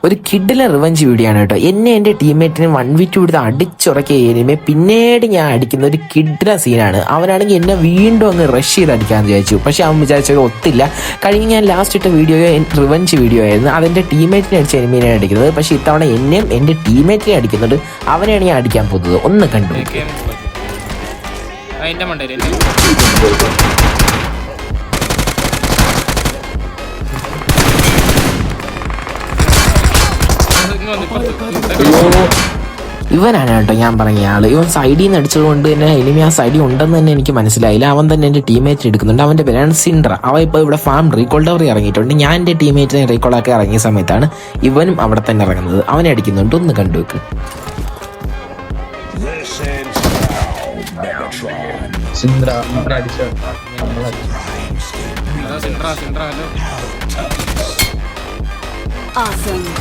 ഒരു കിഡിലെ revenge video ആണ് കേട്ടോ. എന്നെ എൻ്റെ ടീംമേറ്റിന് 1v2 എടുത്ത് അടിച്ചുറക്കിയ എനിമയെ പിന്നീട് ഞാൻ അടിക്കുന്ന ഒരു കിഡിലെ സീനാണ്. അവനാണെങ്കിൽ എന്നെ വീണ്ടും അങ്ങ് റഷ് ചെയ്ത് അടിക്കാമെന്ന് വിചാരിച്ചു. പക്ഷെ അവൻ വിചാരിച്ചത് ഒത്തില്ല. കഴിഞ്ഞ് ഞാൻ ലാസ്റ്റ് ഇട്ട വീഡിയോ റിവഞ്ച് വീഡിയോ ആയിരുന്നു. അതെൻ്റെ ടീംമേറ്റിനെ അടിച്ച എനിമീനെ അടിക്കുന്നത്. പക്ഷെ ഇത്തവണ എന്നെയും എൻ്റെ ടീംമേറ്റിനെ അടിക്കുന്നുണ്ട്. അവനെയാണ് ഞാൻ അടിക്കാൻ പോകുന്നത്. ഒന്ന് കണ്ടു. ഇവനാണ് കേട്ടോ ഞാൻ പറഞ്ഞ ആള്. ഇവൻ സൈഡിൽ നിന്ന് അടിച്ചത് കൊണ്ട് തന്നെ എനിമി ആ സൈഡിൽ ഉണ്ടെന്ന് തന്നെ എനിക്ക് മനസ്സിലായില്ല. അവൻ തന്നെ എൻ്റെ ടീമേറ്റ് എടുക്കുന്നുണ്ട്. അവൻ്റെ പേരാണ് സിൻഡ്ര. അവൻ ഇപ്പോൾ ഇവിടെ ഫാം റീകോൾ ടവർ ഇറങ്ങിയിട്ടുണ്ട്. ഞാൻ എൻ്റെ ടീമേറ്റിനെ റീകോളാക്കി ഇറങ്ങിയ സമയത്താണ് ഇവനും അവിടെ തന്നെ ഇറങ്ങുന്നത്. അവനെ അടിക്കുന്നുണ്ട്. ഒന്ന് കണ്ടുവെക്ക്. Awesome.